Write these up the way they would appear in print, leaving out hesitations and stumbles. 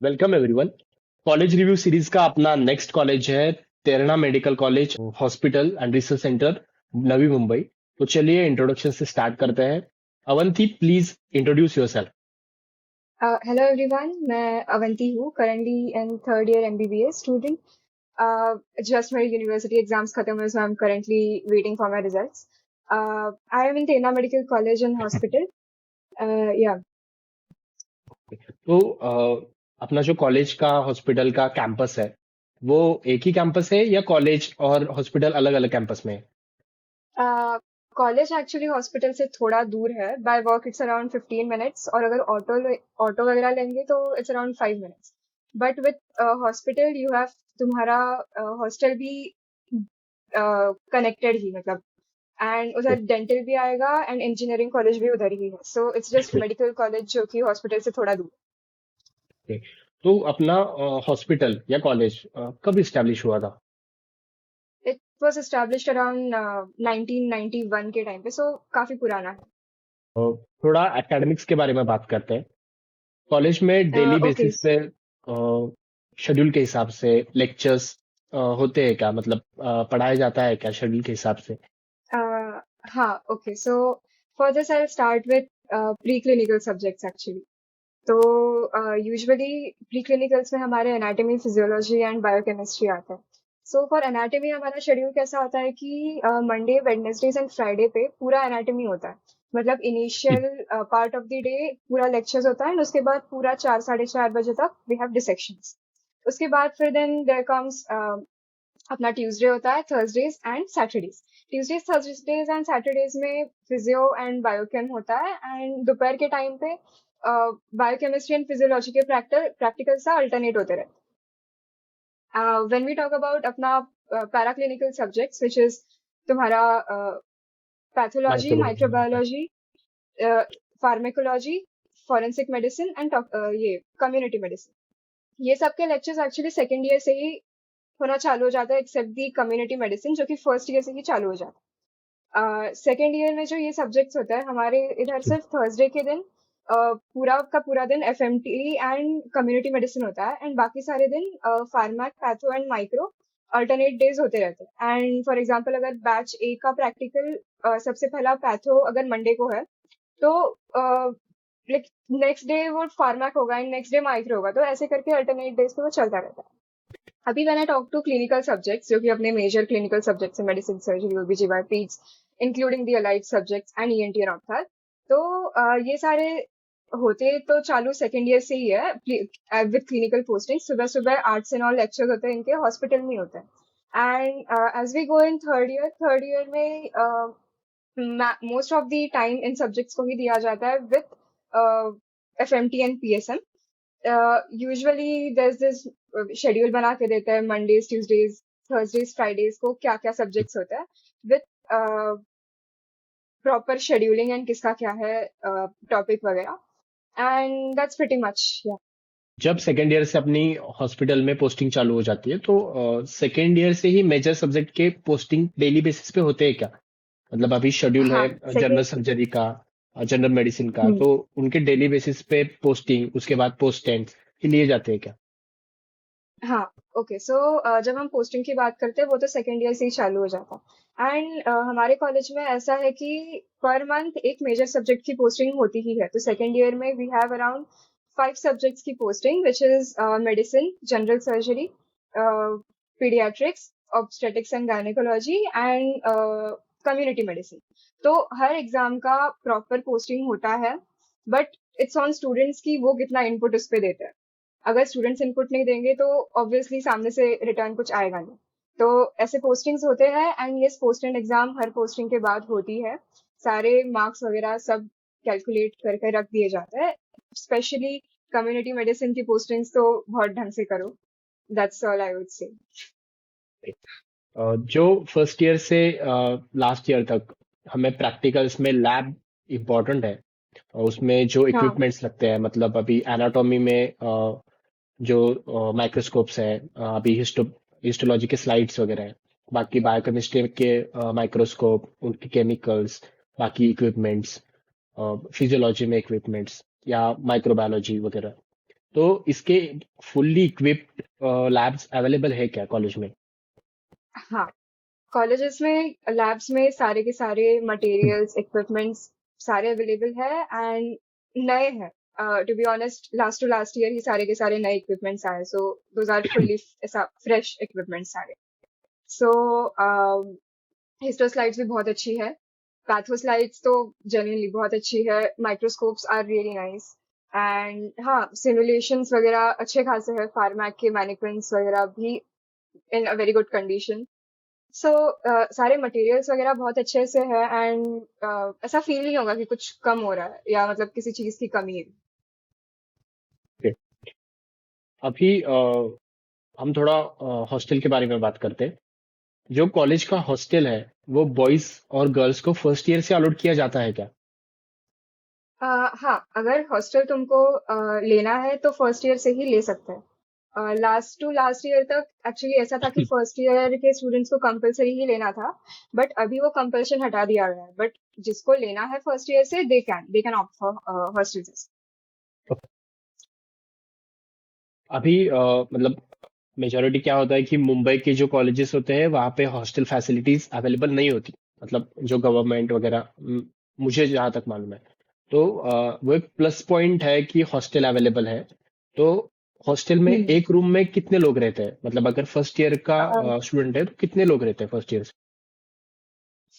Welcome everyone. College review series का अपना next college है Terna medical college hospital and research centre, Navi Mumbai. तो चलिए इंट्रोडक्शन से स्टार्ट करते हैं। Avanti, please introduce yourself. Hello everyone, मैं अवंती हूँ, currently in third year MBBS student. Just मेरी यूनिवर्सिटी एग्जाम्स खत्म हुए, so I am currently waiting for my results. I am in Terna medical college and hospital. या तो अपना जो कॉलेज का हॉस्पिटल का कैंपस है, वो एक ही कैंपस है या कॉलेज और हॉस्पिटल अलग अलग कैंपस में है? कॉलेज एक्चुअली हॉस्पिटल से थोड़ा दूर है। Bye walk it's around 15 minutes, और अगर ऑटो ऑटो वगैरह लेंगे तो it's around 5 minutes. But with hospital you have तुम्हारा हॉस्टल भी कनेक्टेड ही, मतलब। एंड उधर डेंटल भी आएगा एंड इंजीनियरिंग कॉलेज भी उधर ही है, so it's just medical college जो कि हॉस्पिटल से थोड़ा दूर। तो अपना हॉस्पिटल या कॉलेज कब इस्टेब्लिश हुआ था? इट वाज एस्टैब्लिश्ड अराउंड 1991 के टाइम पे, सो काफी पुराना है। थोड़ा एकेडमिक्स के बारे में बात करते हैं। कॉलेज में डेली ओके। बेसिस पे शेड्यूल के हिसाब से लेक्चर्स होते हैं क्या? मतलब पढ़ाया जाता है क्या शेड्यूल के हिसाब से? हाँ, okay, so for this I start with pre clinical subjects actually. तो यूजुअली प्री क्लिनिकल्स में हमारे एनाटॉमी, फिजियोलॉजी एंड बायोकेमिस्ट्री आता है। सो फॉर एनाटॉमी हमारा शेड्यूल कैसा होता है कि मंडे, वेडनेसडेज एंड फ्राइडे पे पूरा एनाटॉमी होता है। मतलब initial part of the day पूरा लेक्चर्स होता है, and उसके बाद पूरा 4 साढ़े 4 बजे तक वी हैव डिसेक्शंस। उसके बाद फिर देन देयर कम्स अपना ट्यूसडे होता है, Thursdays and Saturdays. Tuesdays, Thursdays and Saturdays में फिजियो एंड बायोकेम होता है, एंड दोपहर के टाइम पे बायोकेमिस्ट्री एंड फिजियोलॉजी के प्रैक्टिकल से अल्टरनेट होते रहते हैं। व्हेन वी टॉक अबाउट अपना पैराक्लिनिकल सब्जेक्ट्स, विच इज तुम्हारा pathology, microbiology. Microbiology, pharmacology, forensic medicine and ये कम्युनिटी मेडिसिन, ये सब के लेक्चर्स एक्चुअली सेकेंड ईयर से ही होना चालू हो जाता है, एक्सेप्ट दी कम्युनिटी मेडिसिन जो कि फर्स्ट ईयर से ही चालू हो जाता है। सेकेंड ईयर में जो ये सब्जेक्ट्स होता है हमारे इधर, सिर्फ थर्सडे के दिन पूरा का पूरा दिन एफएमटी एंड कम्युनिटी मेडिसिन होता है, एंड बाकी सारे दिन pharmac, patho and micro alternate days होते रहते हैं। एंड फॉर एग्जांपल अगर बैच ए का प्रैक्टिकल सबसे पहला पैथो अगर मंडे को है, तो लाइक नेक्स्ट डे वो फार्माक होगा एंड नेक्स्ट डे माइक्रो होगा, तो ऐसे करके अल्टरनेट डेज पे वो चलता रहता है। अभी when I talk to clinical subjects, जो कि अपने मेजर क्लिनिकल सब्जेक्ट्स है, medicine, surgery, OBGY, peds, including the allied subjects and ENT and ophthal, तो ये सारे होते तो चालू सेकेंड ईयर से ही है विद क्लिनिकल पोस्टिंग। सुबह सुबह आर्ट्स एंड ऑल लेक्चर्स होते हैं, इनके हॉस्पिटल में ही होते हैं। And as we go in third year में most of the time in subjects को ही दिया जाता है with FMT and PSM. Usually there's this schedule बना के देते हैं, मंडेज, ट्यूसडेज, थर्सडेज, फ्राइडेज को क्या क्या सब्जेक्ट्स होता है, विथ प्रॉपर शेड्यूलिंग एंड किसका क्या है टॉपिक वगैरह, एंड दैट्स प्रीटी मच। जब सेकेंड ईयर से अपनी हॉस्पिटल में पोस्टिंग चालू हो जाती है, तो सेकेंड ईयर से ही मेजर सब्जेक्ट के पोस्टिंग डेली बेसिस पे होते हैं क्या? मतलब अभी शेड्यूल है हाँ, जनरल सेकेंड। सर्जरी का, जनरल मेडिसिन का, तो उनके डेली बेसिस पे पोस्टिंग उसके बाद पोस्ट टेंस लिए जाते हैं क्या? हाँ, ओके, सो जब हम पोस्टिंग की बात करते हैं वो तो सेकेंड ईयर से ही चालू हो जाता है। एंड हमारे कॉलेज में ऐसा है कि पर मंथ एक मेजर सब्जेक्ट की पोस्टिंग होती ही है। तो सेकेंड ईयर में वी हैव अराउंड 5 सब्जेक्ट्स की posting, which is medicine, general surgery, paediatrics, obstetrics and gynaecology and community medicine. तो हर एग्जाम का प्रॉपर पोस्टिंग होता है, बट इट्स ऑन स्टूडेंट्स की वो कितना इनपुट उस पर देते हैं। अगर स्टूडेंट्स इनपुट नहीं देंगे तो ऑब्वियसली सामने से रिटर्न कुछ आएगा नहीं। तो ऐसे पोस्टिंग्स होते हैं, एंड ये post and exam her posting के बाद होती है। सारे मार्क्स वगैरह सब कैलकुलेट करके रख दिए जाते हैं। स्पेशली कम्युनिटी मेडिसिन की पोस्टिंग्स तो बहुत ढंग से करो। दैट्स ऑल आई वुड से। जो फर्स्ट ईयर से लास्ट ईयर तक हमें प्रैक्टिकल्स में लैब इम्पोर्टेंट है, और उसमें जो हाँ। इक्विपमेंट्स लगते हैं, मतलब अभी एनाटॉमी में जो माइक्रोस्कोप्स है, अभी हिस्टोलॉजी के स्लाइड्स वगैरह है, बाकी बायोकेमिस्ट्री के माइक्रोस्कोप, उनके केमिकल्स, बाकी इक्विपमेंट्स, फिजियोलॉजी में इक्विपमेंट्स या माइक्रोबायोलॉजी वगैरह, तो इसके फुल्ली इक्विप्ड लैब्स अवेलेबल है क्या कॉलेज में? हाँ, कॉलेजेस में लैब्स में सारे के सारे मटेरियल्स इक्विपमेंट्स सारे अवेलेबल है एंड नए हैं। To be honest last to last year ही सारे के सारे नए इक्विपमेंट्स आए, सो दोज आर फुल्ली ऐसा फ्रेश इक्विपमेंट्स सारे। सो हिस्टो स्लाइड्स भी बहुत अच्छी है, पैथो स्लाइड्स तो जेन्युइनली बहुत अच्छी है, microscopes are really nice and हाँ सिमुलेशंस वगैरह अच्छे खासे है, फार्मैक के मैनिक्विन्स वगैरह भी in a very good condition. So सारे मटेरियल्स वगैरह बहुत अच्छे से है एंड ऐसा फील नहीं होगा कि कुछ कम हो रहा है या मतलब किसी चीज की कमी है। Okay. अभी हम थोड़ा हॉस्टल के बारे में बात करते हैं। जो कॉलेज का हॉस्टल है वो बॉयज और गर्ल्स को फर्स्ट ईयर से अलॉट किया जाता है क्या? हाँ, अगर हॉस्टल तुमको लेना है तो फर्स्ट ईयर से ही ले सकते हैं। लास्ट टू लास्ट ईयर तक एक्चुअली ऐसा था कि फर्स्ट ईयर के स्टूडेंट्स को कंपलसरी ही लेना था, बट अभी वो कंपल्शन हटा दिया गया है। बट जिसको लेना है फर्स्ट ईयर से they can opt for hostel. अभी मतलब मेजोरिटी क्या होता है कि मुंबई के जो कॉलेजेस होते हैं वहाँ पे हॉस्टल फैसिलिटीज अवेलेबल नहीं होती, मतलब जो गवर्नमेंट वगैरह, मुझे जहाँ तक मालूम है। तो वो एक प्लस पॉइंट है कि हॉस्टल अवेलेबल है। तो हॉस्टल में हम्म। एक रूम में कितने लोग रहते हैं, मतलब अगर फर्स्ट ईयर का स्टूडेंट है तो कितने लोग रहते हैं फर्स्ट ईयर से?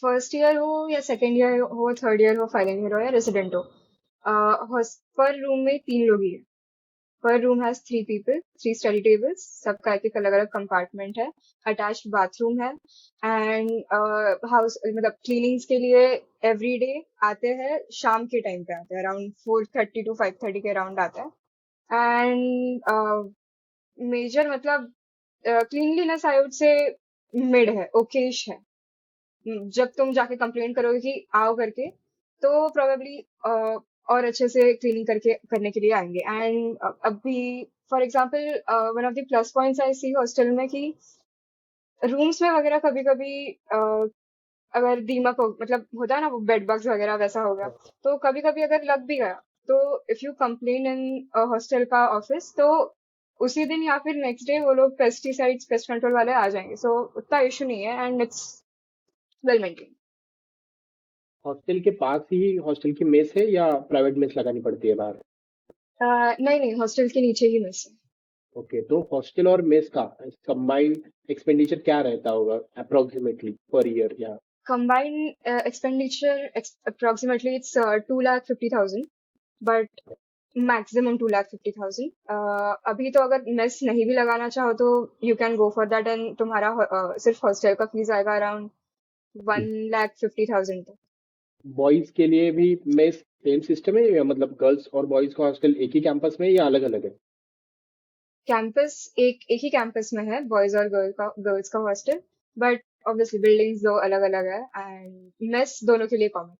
फर्स्ट ईयर हो या सेकेंड ईयर हो, थर्ड ईयर हो, फाइनल ईयर हो या रेजिडेंट हो, पर रूम में तीन लोग ही है। Per room has three people, three study tables, सबका एक एक अलग अलग कंपार्टमेंट है, अटैच्ड बाथरूम है एंड हाउस मतलब क्लीनिंग्स के लिए एवरी डे आते हैं, शाम के टाइम पे आते हैं, अराउंड 4:30 to 5:30 के अराउंड आता है एंड मेजर मतलब क्लीनलीनेस आई वुड से मिड है, ओकेश है। जब तुम जाके कंप्लेंट करोगे कि आओ करके, तो प्रोबेबली और अच्छे से क्लीनिंग करके करने के लिए आएंगे एंड अभी for example one of the plus points I see hostel में कि रूम्स में वगैरह कभी कभी अगर दीमक हो मतलब होता है ना वो बेड बग्स वगैरह वैसा हो गया, तो कभी कभी अगर लग भी गया तो if you complain in hostel का ऑफिस तो उसी दिन या फिर नेक्स्ट डे वो लोग पेस्टिसाइड्स पेस्ट कंट्रोल वाले आ जाएंगे, सो उतना इशू नहीं है and it's well maintain. Hostel के पास ही हॉस्टल की मेस है या प्राइवेट मेस लगानी पड़ती है बाहर? नहीं नहीं, हॉस्टल के नीचे ही मेस है। ओके, तो हॉस्टल और मेस का कंबाइंड एक्सपेंडिचर क्या रहता होगा अप्रोक्सीमेटली पर ईयर या? Combined expenditure approximately it's 2,50,000, but maximum 2,50,000। अभी तो अगर मेस नहीं भी लगाना चाहो तो you can go for that and तुम्हारा सिर्फ हॉस्टल का फीस आएगा अराउंड 1,50,000 तक। बॉयज के लिए भी मेस सेम सिस्टम है या मतलब गर्ल्स और बॉयज का हॉस्टल एक ही कैंपस में या अलग अलग है? कैंपस एक ही कैंपस में है, बॉयज और गर्ल्स का हॉस्टल, बट ऑब्वियसली बिल्डिंग्स दो अलग अलग है एंड मेस दोनों के लिए कॉमन।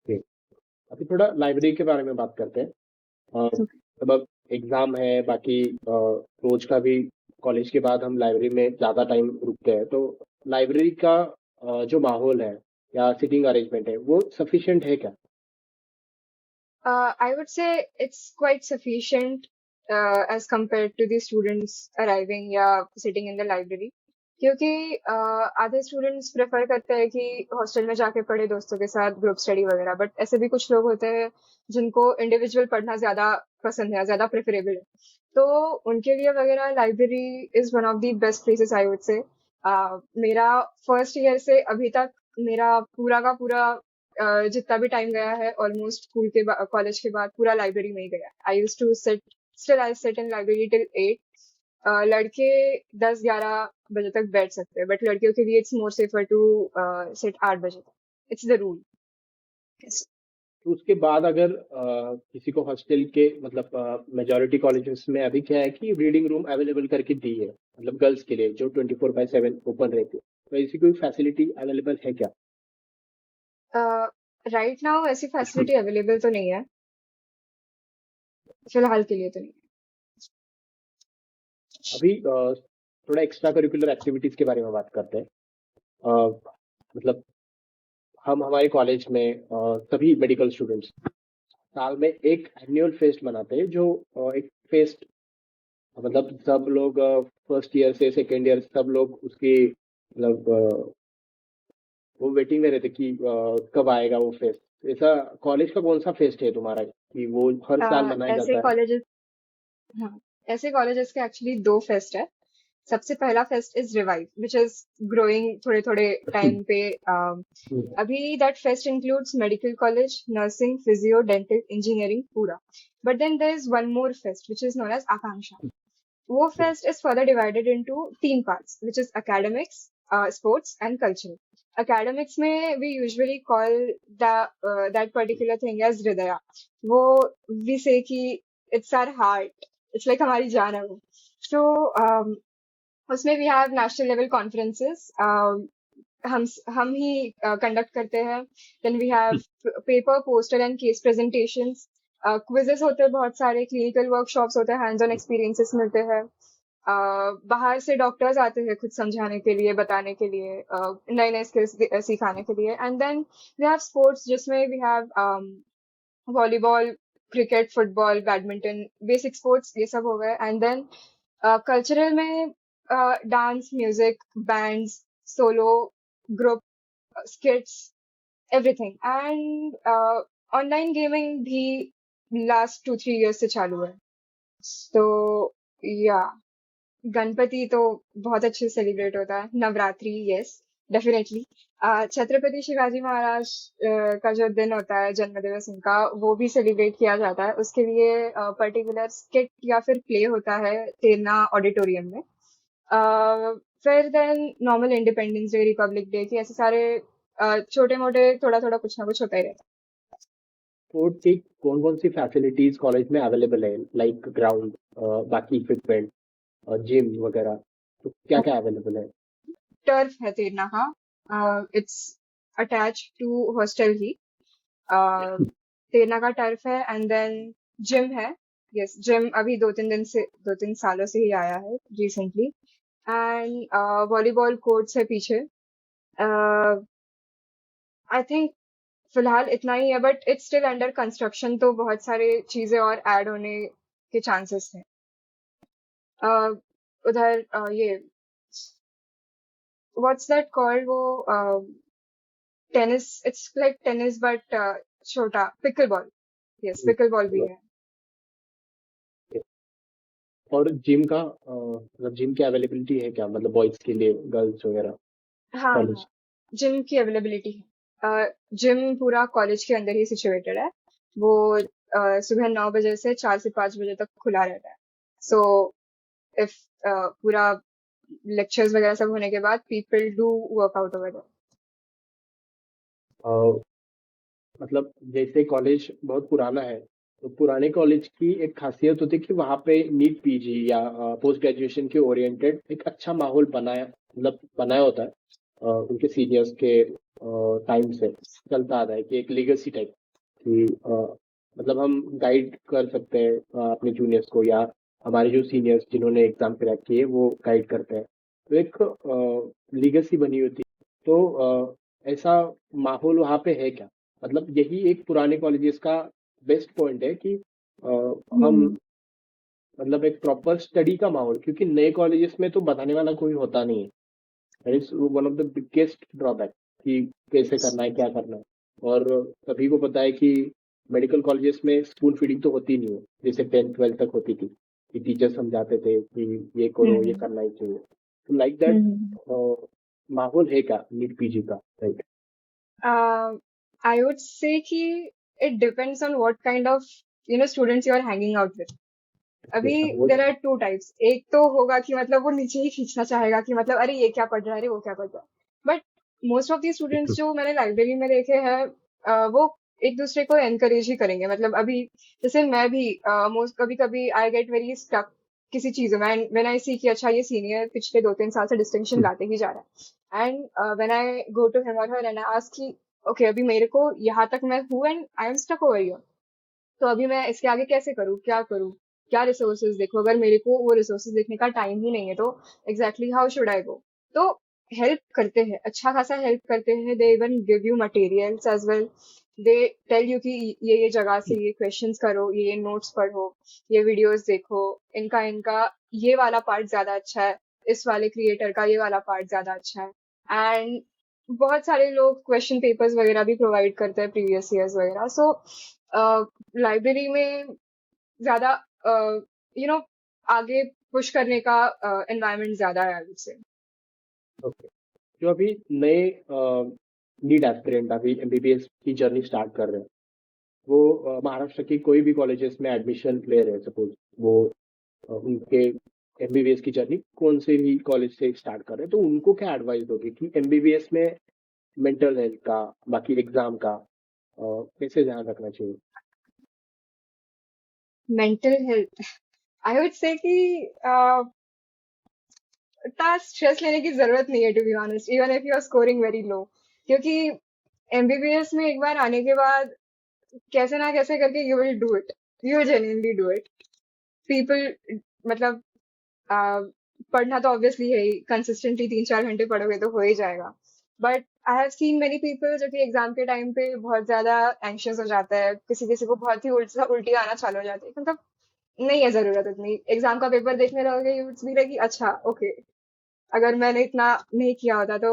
Okay. अभी थोड़ा लाइब्रेरी के बारे में बात करते हैं। मतलब एग्जाम है, बाकी रोज का भी कॉलेज के बाद हम लाइब्रेरी में ज्यादा टाइम रुकते हैं, तो लाइब्रेरी का जो माहौल है या सिटिंग अरेंजमेंट है वो सफिशिएंट है क्या? I would say it's quite sufficient as compared to the students arriving या sitting in the library, क्योंकि आधे स्टूडेंट्स प्रेफर करते हैं कि हॉस्टल में जाके पढ़े दोस्तों के साथ ग्रुप स्टडी वगैरह, बट ऐसे भी कुछ लोग होते हैं जिनको इंडिविजुअल पढ़ना ज्यादा पसंद है, ज्यादा प्रेफरेबल है, तो उनके लिए वगैरह library is one of the best places I would से। मेरा फर्स्ट ईयर से अभी तक मेरा पूरा का पूरा जितना भी टाइम गया है ऑलमोस्ट स्कूल के कॉलेज के बाद पूरा लाइब्रेरी में ही गया। I use to sit still I sit in library till 8। लड़के 10-11 बजे तक बैठ सकते हैं, बट लड़कियों के लिए it's more safer to sit 8 बजे तक, इट्स द रूल। तो उसके बाद अगर किसी को हॉस्टल के मतलब मेजोरिटी कॉलेजेस में अभी क्या है कि रीडिंग रूम अवेलेबल करके दी है, मतलब गर्ल्स के लिए जो 24/7 ओपन रहती है, तो ऐसी कोई फैसिलिटी अवेलेबल है क्या? राइट नाउ ऐसी फैसिलिटी अवेलेबल तो नहीं है, फिलहाल के लिए तो नहीं अभी थोड़ा एक्स्ट्रा करिकुलर एक्टिविटीज के बारे में बात करते हैं। मतलब हम हमारे कॉलेज में सभी मेडिकल स्टूडेंट्स साल में एक एनुअल फेस्ट मनाते हैं जो एक फेस्ट, मतलब सब लोग फर्स्ट ईयर से सेकेंड ईयर सब लोग उसकी मतलब वो वेटिंग में रहते कि कब आएगा वो फेस्ट। ऐसा कॉलेज का कौन सा फेस्ट है तुम्हारा कि वो हर साल मनाया ऐसे जाता है? कॉलेजेस हाँ, ऐसे कॉलेजेस के एक्चुअली दो फेस्ट है। सबसे पहला fest is revive which is growing थोड़े थोड़े टाइम पे। अभी that fest includes medical college, nursing, physio, dental, engineering पूरा। But then there is one more fest which is known as Aakanksha. वो fest is further divided into तीन parts, which is academics, sports and cultural. Academics में we usually call that particular thing as हृदया। वो we say कि it's our heart, it's like हमारी जान है वो। So उसमें we have national level conferences, हम ही कंडक्ट करते हैं। Then we have paper, poster and case presentations, quizzes होते हैं, बहुत सारे क्लिनिकल वर्कशॉप्स होते हैं, हैंड्स ऑन एक्सपीरियंसेस मिलते हैं। बाहर से डॉक्टर्स आते हैं खुद समझाने के लिए, बताने के लिए, नए नए स्किल्स सिखाने के लिए। And then we have sports जिसमें we have volleyball, cricket, football, badminton, basic sports ये सब हो गए। एंड देन कल्चरल में dance, music, bands, solo, group, skits, everything. And online gaming भी last 2-3 years से चालू है। So yeah, गणपति तो बहुत अच्छे से सेलिब्रेट होता है। Navratri, yes, definitely. छत्रपति शिवाजी महाराज का जो दिन होता है, जन्म दिवस उनका, वो भी सेलिब्रेट किया जाता है। उसके लिए पर्टिकुलर स्किट या फिर प्ले होता है तेरना ऑडिटोरियम में। फिर then normal independence day, republic day की ऐसे सारे छोटे मोटे थोड़ा थोड़ा कुछ ना कुछ होता ही रहता स्पोर्ट्स की कौन कौन सी फैसिलिटीज कॉलेज में अवेलेबल है, लाइक ग्राउंड, बाकी इक्विपमेंट, जिम वगैरह, तो क्या क्या अवेलेबल है? है। टर्फ है तेरना, हाँ, इट्स अटैच टू हॉस्टल ही। तेरना का टर्फ है। एंड देन जिम है। यस, जिम अभी 2-3 सालों से ही आया है रिसेंटली। एंड वॉलीबॉल कोर्ट्स है पीछे। आई थिंक फिलहाल इतना ही है, but it's still under construction, तो बहुत सारे चीजें और ऐड होने के चांसेस हैं। उधर ये व्हाट्स दैट कॉल्ड, वो tennis, it's like tennis but छोटा, pickleball. Yes, pickleball भी है। और जिम का मतलब जिम की अवेलेबिलिटी है क्या, मतलब बॉयज के लिए, गर्ल्स वगैरह, हाँ कॉलेज? हाँ, जिम की अवेलेबिलिटी है। जिम पूरा कॉलेज के अंदर ही सिचुएटेड है। वो सुबह 9 बजे से 4 से 5 बजे तक खुला रहता है। सो इफ पूरा लेक्चर्स वगैरह सब होने के बाद people do workout over there. मतलब जैसे कॉलेज बहुत पुराना है, तो पुराने कॉलेज की एक खासियत होती है कि वहाँ पे नीट पीजी या पोस्ट ग्रेजुएशन के ओरिएंटेड एक अच्छा माहौल बनाया होता है। उनके सीनियर्स के टाइम से चलता आता है कि एक लीगेसी टाइप कि मतलब हम गाइड कर सकते हैं अपने जूनियर्स को, या हमारे जो सीनियर्स जिन्होंने एग्जाम क्रैक किए वो गाइड करते हैं, तो एक लीगेसी बनी होती है। तो ऐसा माहौल वहाँ पे है क्या? मतलब यही एक पुराने कॉलेजेस का बेस्ट पॉइंट है कि हम हम्म मतलब एक प्रॉपर स्टडी का माहौल, क्योंकि नए कॉलेजेस में तो बताने वाला कोई होता नहीं है। That is one of the biggest drawback कि कैसे करना है, क्या करना है। और सभी को पता है कि मेडिकल कॉलेजेस में स्पून फीडिंग तो होती नहीं है, जैसे 10th 12th तक होती थी कि टीचर समझाते थे कि ये करो, ये हम्म करना ही चाहिए। तो लाइक दैट हम्म माहौल है क्या नीट पीजी का, राइट? आई वुड से कि it depends on what kind of students you are hanging out with. अभी वो देर आर टू टाइप्स। एक तो होगा कि मतलब वो नीचे ही खींचना चाहेगा कि मतलब अरे ये क्या पढ़ रहा है, अरे वो क्या पढ़ रहा है। But most of the students जो मैंने लाइब्रेरी में देखे हैं, वो एक दूसरे को एनकरेज ही करेंगे। मतलब अभी जैसे मैं भी मोस्ट कभी कभी आई गेट वेरी स्टक किसी चीजों में, एंड व्हेन आई सी कि अच्छा ये सीनियर पिछले 2-3 साल से डिस्टिंक्शन लाते ही जा रहा है, and when I go to him और हर एंड आई आस्क कि ओके अभी मेरे को यहाँ तक मैं हूँ and I am stuck over here, तो अभी मैं इसके आगे कैसे करूँ, क्या करूँ, क्या रिसोर्सेज देखो। अगर मेरे को वो रिसोर्सेज देखने का टाइम ही नहीं है तो exactly how should I go. तो हेल्प करते हैं, अच्छा खासा हेल्प करते हैं। They even give you materials as well they tell you कि ये जगह से ये क्वेश्चंस करो, ये नोट्स पढ़ो, ये वीडियोस देखो, इनका इनका ये वाला पार्ट ज्यादा अच्छा है, इस वाले क्रिएटर का ये वाला पार्ट ज्यादा अच्छा है। एंड बहुत सारे लोग क्वेश्चन पेपर्स वगैरह भी प्रोवाइड करते हैं प्रीवियस ईयर्स वगैरह। सो लाइब्रेरी में ज्यादा यू नो आगे पुश करने का एनवायरनमेंट ज्यादा है, आई वुड से। ओके। जो अभी नए नीट एस्पिरेंट अभी एमबीबीएस की जर्नी स्टार्ट कर रहे हैं, वो महाराष्ट्र की कोई भी कॉलेजेस में एडमिशन ले रहे हैं, सपोज वो उनके एमबीबीएस की जर्नी कौन से भी कॉलेज से स्टार्ट कर रहे हैं, तो उनको क्या एडवाइस दोगे कि एमबीबीएस में मेंटल हेल्थ का, बाकी एग्जाम का कैसे ध्यान रखना चाहिए? Mental health, I would say कि इतना स्ट्रेस लेने की जरूरत नहीं है, to be honest, even if you are scoring very low. क्योंकि एमबीबीएस में एक बार आने के बाद कैसे ना कैसे करके you will do it, you will genuinely do it. People, मतलब आ, पढ़ना तो ऑब्वियसली है ही, कंसिस्टेंटली 3-4 घंटे पढ़ोगे तो हो ही जाएगा। But I have seen many people जो कि एग्जाम के टाइम पे बहुत ज्यादा एंशियस हो जाता है, किसी किसी को बहुत ही उल्टी आना चालू हो जाती है। मतलब नहीं है जरूरत इतनी, एग्जाम का पेपर देखने लगोगे यू वुड बी लाइक अच्छा ओके, अगर मैंने इतना नहीं किया होता तो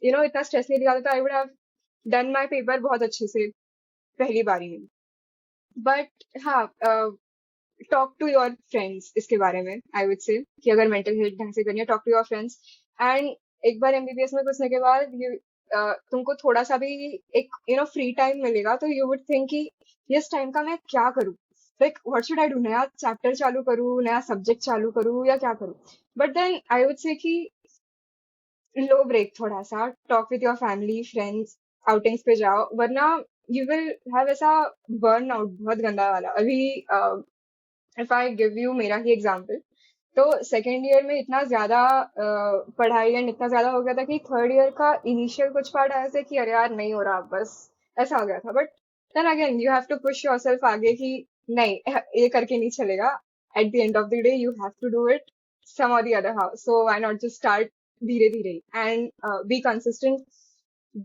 इतना स्ट्रेस नहीं लिया होता तो I would have done my paper बहुत अच्छे से पहली बारी में। बट हाँ, टॉक टू योर फ्रेंड्स इसके बारे में, आई वुड से कि अगर मेंटल हेल्थ ढंग से करनी है, talk to your friends. And एक बार एमबीबीएस में घुसने के बाद तुमको थोड़ा सा भी एक फ्री टाइम मिलेगा तो यू वुड थिंक कि इस टाइम का मैं क्या करूँ, like what should I do, नया चैप्टर चालू करूँ, नया सब्जेक्ट चालू करूँ या क्या करूँ। But then I would say कि लो ब्रेक थोड़ा सा, talk with your family friends, outings पे जाओ, वरना यू विल हैव ऐसा बर्न आउट बहुत गंदा वाला। अभी इफ आई गिव यू मेरा ही एग्जांपल, तो सेकेंड ईयर में इतना ज्यादा पढ़ाई एंड इतना ज्यादा हो गया था कि थर्ड ईयर का इनिशियल कुछ पार्ट ऐसे थे कि अरे यार नहीं हो रहा बस, ऐसा हो गया था। But then again you have to push yourself आगे कि नहीं, ये करके नहीं चलेगा, at the end of the day you have to do it some और the other how, so why not just start धीरे धीरे एंड बी कंसिस्टेंट।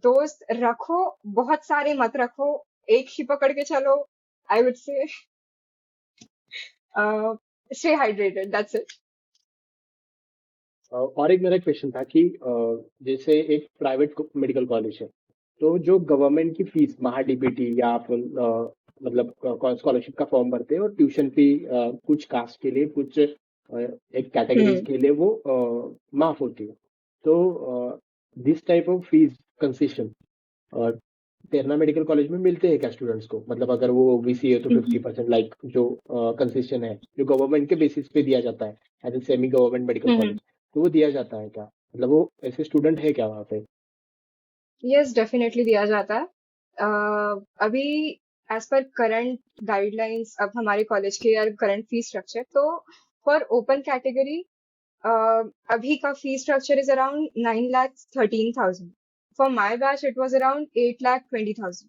दोस्त रखो, बहुत सारे मत रखो, एक ही पकड़ के चलो, आई वुड से स्टे हाइड्रेटेड, दैट्स इट। और एक मेरा क्वेश्चन था कि जैसे एक प्राइवेट मेडिकल कॉलेज है, तो जो गवर्नमेंट की फीस महा डीपीटी या आप मतलब स्कॉलरशिप का फॉर्म भरते हैं और ट्यूशन फी कुछ कास्ट के लिए, कुछ एक कैटेगरीज हम्म। के लिए वो माफ होती है, तो this type of fees concession Terna medical college में मिलते हैं क्या स्टूडेंट्स को? मतलब अगर वो ओबीसी है तो 50%, लाइक जो कंसेशन है जो गवर्नमेंट के बेसिस पे दिया जाता है as a semi government medical hmm. College, तो वो दिया जाता है क्या? मतलब वो ऐसे स्टूडेंट है क्या वहाँ पे? यस, डेफिनेटली दिया जाता है। अभी एज पर करंट गाइडलाइंस, अब हमारे कॉलेज के या करंट फी स्ट्रक्चर, तो फॉर ओपन कैटेगरी अभी का fee structure is around 9,13,000। For my batch it was around 8,20,000।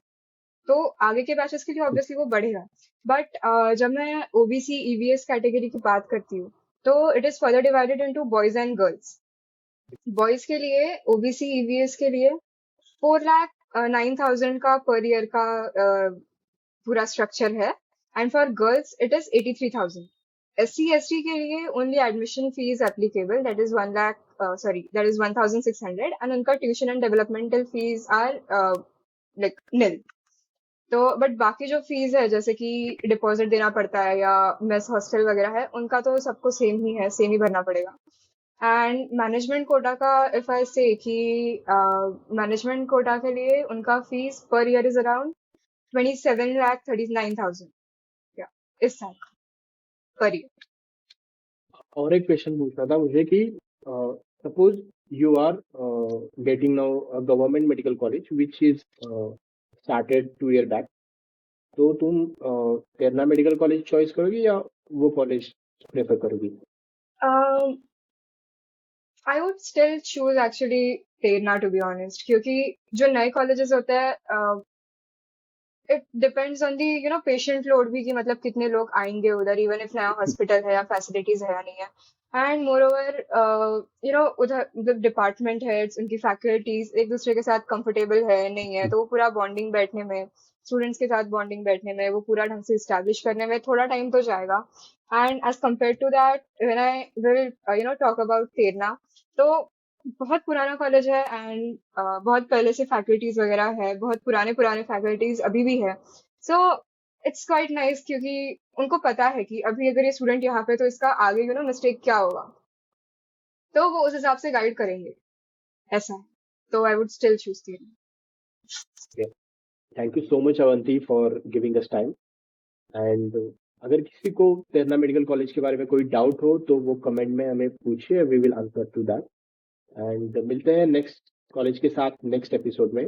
तो आगे के बैचेस के लिए ऑब्वियसली वो बढ़ेगा। बट जब मैं ओबीसी ईवीएस कैटेगरी की बात करती हूँ, तो it is further divided into boys and girls. Boys के लिए, ओबीसी ईवीएस के लिए 4,09,000 का पर ईयर का पूरा स्ट्रक्चर है। And for girls it is 83,000। SC ST के लिए only admission fee is applicable, that is 1 lakh, sorry that is 1,600, and उनका tuition and developmental fees are like nil. तो बट बाकी जो फीस है जैसे कि डिपॉजिट देना पड़ता है या मेस हॉस्टल वगैरह है, उनका तो सबको सेम ही है, सेम ही भरना पड़ेगा। एंड मैनेजमेंट कोटा का इफ आई से कि मैनेजमेंट कोटा के लिए उनका fees per year is around 27,39,000, या इस साल पर ईयर। और एक क्वेश्चन पूछना था मुझे कि suppose you are getting now government medical college which is started 2 year back, तो तुम तेरना मेडिकल कॉलेज चॉइस करोगी या वो कॉलेज प्रेफर करोगी? I would still choose actually Terna, to be honest, क्योंकि जो नए कॉलेजेस होते हैं it depends on the patient load भी, कि मतलब कितने लोग आएंगे उधर, इवन इफ नया हॉस्पिटल है या फैसिलिटीज है या नहीं है। एंड मोर ओवर उधर द डिपार्टमेंट हेड्स, उनकी फैकल्टीज एक दूसरे के साथ कंफर्टेबल है नहीं है, तो वो पूरा बॉन्डिंग बैठने में, स्टूडेंट्स के साथ बॉन्डिंग बैठने में, वो पूरा ढंग से इस्टेब्लिश करने में थोड़ा टाइम तो जाएगा। And as compare to that, when I will talk about Terna, तो बहुत पुराना कॉलेज है। एंड बहुत पहले से फैकल्टीज वगैरह है, बहुत पुराने पुराने फैकल्टीज अभी भी है। सो इट्स क्वाइट नाइस, क्योंकि उनको पता है कि अभी अगर ये स्टूडेंट यहाँ पे, तो इसका आगे मिस्टेक क्या होगा, तो वो उस हिसाब से गाइड करेंगे। ऐसा है, तो आई would still choose theory. Thank you so much Avanti for giving us time. And अगर किसी को तेरना मेडिकल कॉलेज के बारे में कोई डाउट हो तो वो कमेंट में हमें पूछिए, we will answer to that. And मिलते हैं नेक्स्ट कॉलेज के साथ नेक्स्ट एपिसोड में।